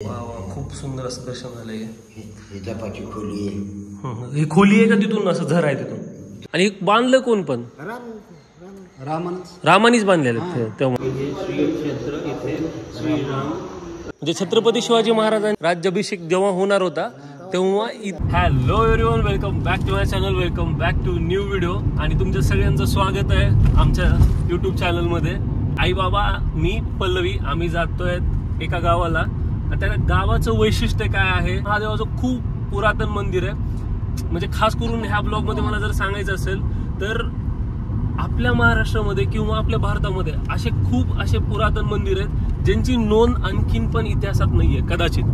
वा वा, खूप सुंदर असं दर्शन झालंय. ही जपाची खोली आहे. ही खोली आहे का तिथून असं झर आहे तिथून? आणि एक बांधलं कोण पण? रामानीच बांधलेलं तेव्हा. हे श्री क्षेत्र इथे श्रीराम म्हणजे छत्रपती शिवाजी महाराजांचा राज्याभिषेक जेव्हा होणार होता तेव्हा. Hello everyone, welcome back to my channel, welcome back to new video. आणि तुमच्या सगळ्यांचं स्वागत आहे आमच्या यूट्यूब चॅनलमध्ये. आई बाबा, मी पल्लवी, आम्ही जातोय एका गावाला. त्या गावाचं वैशिष्ट्य काय आहे? महादेवाचं खूप पुरातन मंदिर आहे. म्हणजे खास करून ह्या ब्लॉगमध्ये मला जर सांगायचं असेल तर आपल्या महाराष्ट्रामध्ये किंवा आपल्या भारतामध्ये खूप असे पुरातन मंदिर आहेत ज्यांची नोंद आणखीन पण इतिहासात नाहीये कदाचित,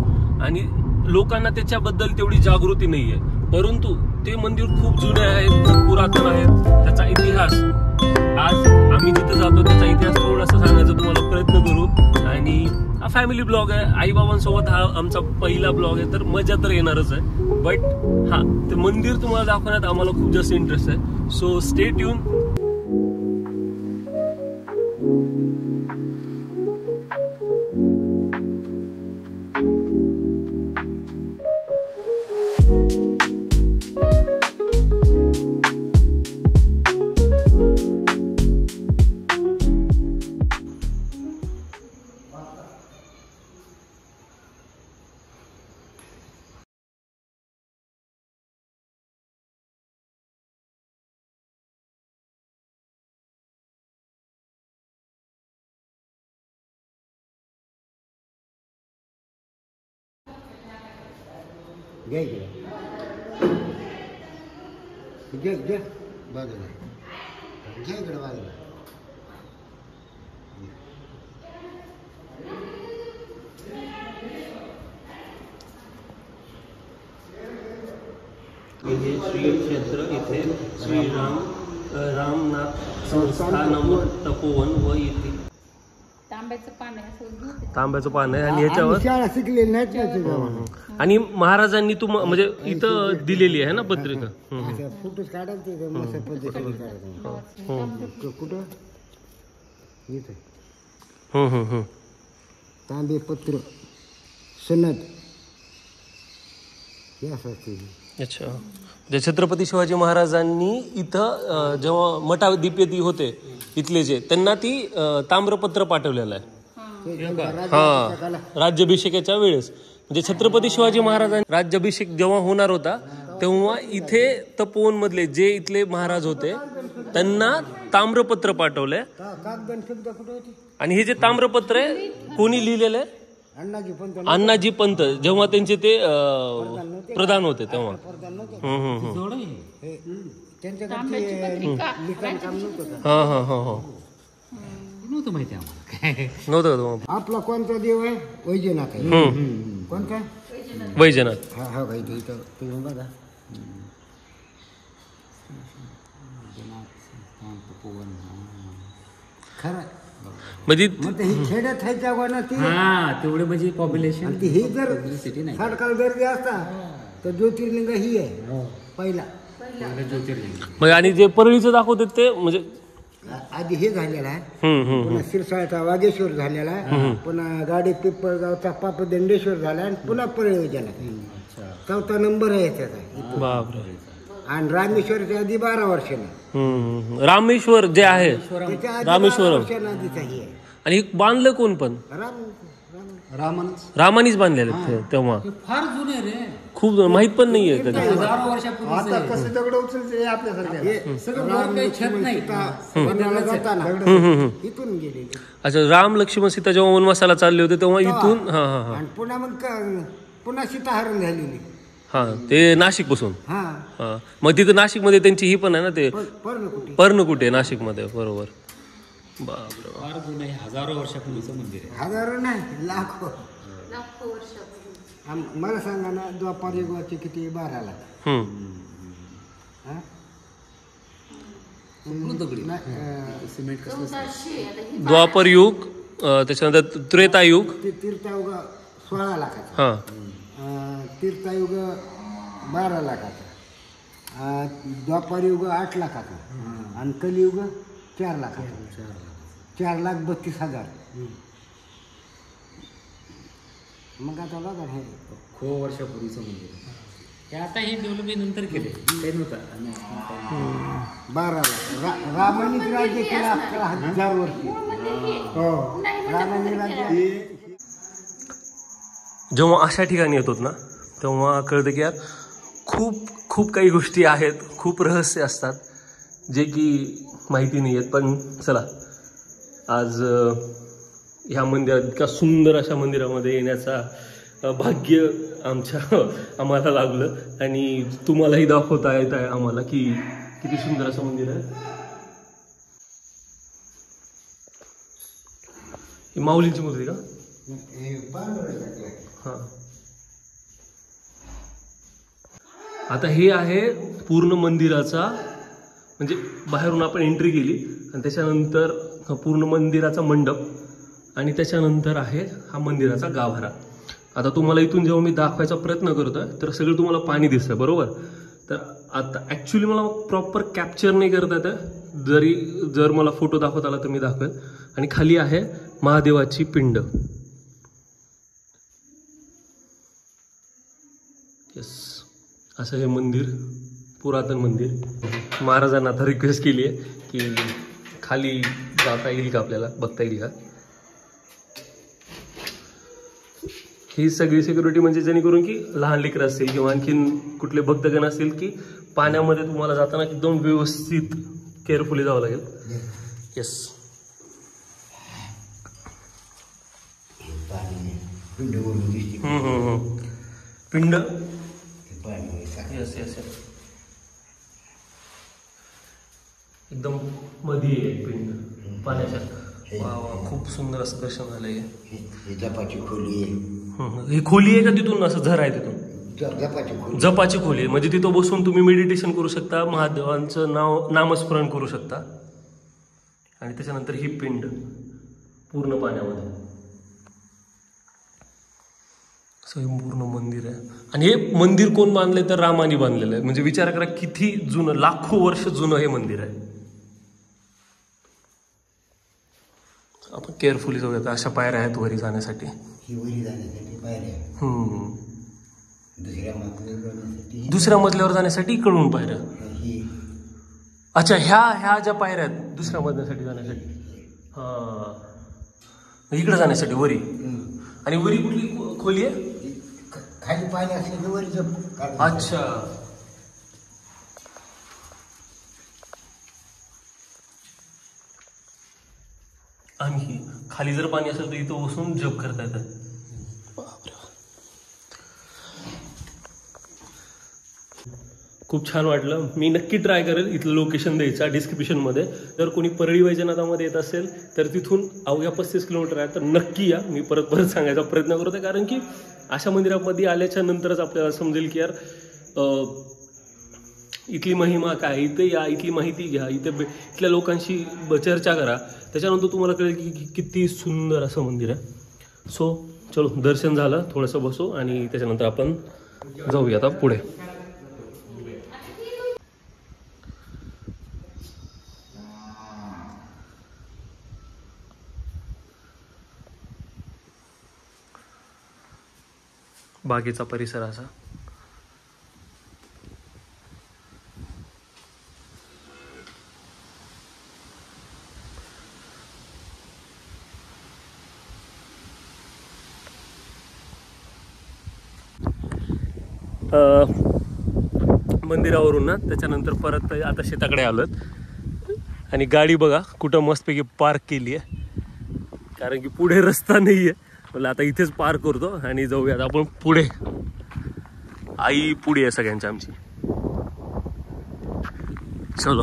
आणि लोकांना त्याच्याबद्दल तेवढी जागृती नाहीये. परंतु ते मंदिर खूप जुने आहेत, खूप पुरातन आहेत. त्याचा इतिहास आज आम्ही जिथे जातो त्याचा इतिहास थोडासा सांगायचा तुम्हाला प्रयत्न करू. आणि हा फॅमिली ब्लॉग आहे, आई बाबांसोबत हा आमचा पहिला ब्लॉग आहे, तर मजा तर येणारच आहे. बट हा, ते मंदिर तुम्हाला दाखवण्यात आम्हाला खूप जास्त इंटरेस्ट आहे. So stay tune. घ्या इकडे, घ्या बाजूला, घ्या इकडे बाजूला. हे श्री क्षेत्र इथे श्रीराम रामनाथ संस्थानम तपोवन व इथे तांब्याचं पान आहे. आणि ह्याच्यावर शाळा शिकलेली नाही. आणि महाराजांनी म्हणजे इथं दिलेली आहे ना पत्रिका. फोटोच काढायचे मस्त पद्धतीने काढायचं. कुठं इथे तांबे पत्र सनद हे असं. अच्छा, जे छत्रपती शिवाजी महाराजांनी इथं जेव्हा मठाधिपती होते इथले जे, त्यांना ती ताम्रपत्र पाठवलेलं आहे. हा, राज्याभिषेकाच्या वेळेस. म्हणजे छत्रपती शिवाजी महाराजांनी राज्याभिषेक जेव्हा होणार होता तेव्हा इथे तपोवन मधले जे इथले महाराज होते त्यांना ताम्रपत्र पाठवलंय. आणि हे जे ताम्रपत्र आहे कोणी लिहिलेलं आहे? अण्णाजी पंत, जेव्हा त्यांचे ते प्रधान होते तेव्हा. हा हा हा हा, नव्हतं माहिती आम्हाला. नव्हतं. आपला कोणता देव आहे? वैजनाथ आहे. कोणता? वैजनाथ. हा हा, काही इथं तुम्ही बघा. खरं म्हणजे ही खेड्यात आहे त्या ती. हा, तेवढे म्हणजे पॉप्युलेशन. ही जर सरकार गर्दी असता तर ज्योतिर्लिंग ही आहे पहिला ज्योतिर्लिंग. आणि जे परळीचं दाखवतात ते म्हणजे आधी हे झालेला आहे. पुन्हा सिरसाळचा वागेश्वर झालेला आहे. पुन्हा गाडी पिंपळगावचा पापदंडेश्वर झाला आणि पुन्हा परळी झाला. 4था नंबर आहे त्याचा. बापरे. आणि रामेश्वरच्या आधी 12 वर्षांनी. रामेश्वर जे आहे रामेश्वरम. आणि बांधलं कोण पण? रामानीच बांधलेलं तेव्हा. फार जुने रे, खूप माहित पण नाहीये कधी. हजारो वर्षापूर्वी. आता कसं दगड उचलते इथून गेले. अच्छा, राम लक्ष्मण सीता जेव्हा वनवासाला चालले होते तेव्हा इथून. हा हा हा. पुन्हा मग पुन्हा सीताहरण झालेली. हा, ते नाशिक पासून. हा, मग तिथं नाशिक मध्ये त्यांची ही पण आहे ना, ते पर्णकुटे नाशिक मध्ये. बरोबर. बापरे, फार जुने, हजारो वर्षापूर्वीचं मंदिर आहे. हजारो नाही, लाखो वर्ष. मला सांगा ना, द्वापार युगाचे किती? 12 लाख. सिमेंट कसं? द्वापर युग, त्याच्यानंतर त्रेतायुग. तीर्थयुग 16 लाखाचा. हा, तीर्थयुग 12 लाखाचा. द्वापार युग 8 लाखाचा. आणि कलियुग 4 लाखाचा. 4,32,000. मग आता बघा हे खूप वर्षापूर्वीचं मंदिर आहे. हे आता हे डेव्हलपमेंट नंतर केले, काही नव्हतं. 12 रामाने राज्य केलं 11,000 वर्ष. हो रामाने राज्य. जेव्हा अशा ठिकाणी येतो ना तेव्हा कळतं की यार खूप खूप काही गोष्टी आहेत, खूप रहस्य असतात जे की माहिती नाही आहेत. पण चला आज ह्या मंदिरात इतका सुंदर अशा मंदिरामध्ये येण्याचा भाग्य आम्हाला लागलं आणि तुम्हालाही दाखवता येत आहे आम्हाला की किती सुंदर असं मंदिर आहे. ही माऊलींची मूर्ती का? हां. आता हे आहे पूर्ण मंदिराचा, म्हणजे बाहेरून आपण एंट्री केली आणि त्याच्यानंतर पूर्ण मंदिराचा मंडप आणि त्याच्यानंतर आहे हा मंदिराचा गाभारा. आता तुम्हाला इथून जेव्हा मी दाखवायचा प्रयत्न करतोय तर सगळं तुम्हाला पाणी दिसतंय बरोबर. तर आता ॲक्च्युली मला प्रॉपर कॅप्चर नाही करता येतं, जर मला फोटो दाखवत आला तर मी दाखवेल. आणि खाली आहे महादेवाची पिंड. येस, असं हे मंदिर, पुरातन मंदिर. महाराजांना आता रिक्वेस्ट केली आहे की खाली जाता येईल का, आपल्याला बघता येईल का. ही सगळी सिक्युरिटी म्हणजे जेणेकरून की लहान लेकरं असतील किंवा आणखीन कुठले भक्तगण असतील की पाण्यामध्ये तुम्हाला जाताना एकदम व्यवस्थित केअरफुली जावं लागेल. येस. पिंड. Yes yes yes. एकदम मध्ये आहे पिंड पाण्याच्या. वा वा, खूप सुंदर असं दर्शन झालंय. जपाची खोली आहे. ही खोली आहे का तिथून असं झर आहे तिथून? जपाची खोली आहे, म्हणजे तिथं बसून तुम्ही मेडिटेशन करू शकता, महादेवांचं नामस्मरण करू शकता. आणि त्याच्यानंतर ही पिंड पूर्ण पाण्यामध्ये. असं पूर्ण मंदिर आहे. आणि हे मंदिर कोण बांधलंय तर रामाने बांधलेलं आहे. म्हणजे विचार करा किती जुनं, लाखो वर्ष जुनं हे मंदिर आहे. आपण केअरफुली जाऊयात. अशा पायऱ्या आहेत वरी जाण्यासाठी. ही वरी जाण्यासाठी पायऱ्या. दुसऱ्या मजल्यावर जाण्यासाठी इकडून पायऱ्या. अच्छा, ह्या ज्या पायऱ्या आहेत दुसऱ्या मजल्यासाठी जाण्यासाठी. हा, इकडे जाण्यासाठी वरी. आणि वरी कुठली खोली आहे? खाली पाणी असले की वरी जप. अच्छा. आणि खाली जर पाणी असेल तर इथं बसून जप करता येतं. खूप छान वाटलं. मी नक्की ट्राय करेल इथलं लोकेशन द्यायचा डिस्क्रिप्शनमध्ये. जर कोणी परळी वैजनाथामध्ये येत असेल तर तिथून अवघ्या 35 किलोमीटर आहे, तर नक्की या. मी परत सांगायचा प्रयत्न करतो, कारण की अशा मंदिरामध्ये आल्याच्या नंतरच आपल्याला समजेल की यार इथली महिमा काय. इथे या, इथली माहिती घ्या, इथल्या लोकांशी चर्चा करा, त्याच्यानंतर तुम्हाला कळेल की किती सुंदर असं मंदिर आहे. सो चलो, दर्शन झालं, थोडंसं बसू आणि त्याच्यानंतर आपण जाऊया आता पुढे. बागेचा परिसर असा. मंदिरावरून ना त्याच्यानंतर परत आता शेताकडे आलोत आणि गाडी बघा कुठं मस्तपैकी पार्क केली आहे, कारण की पुढे रस्ता नाही आहे. मला आता इथेच पार्क करतो आणि जाऊयात आपण पुढे. आई पुढे आहे सगळ्यांची आमची. चलो.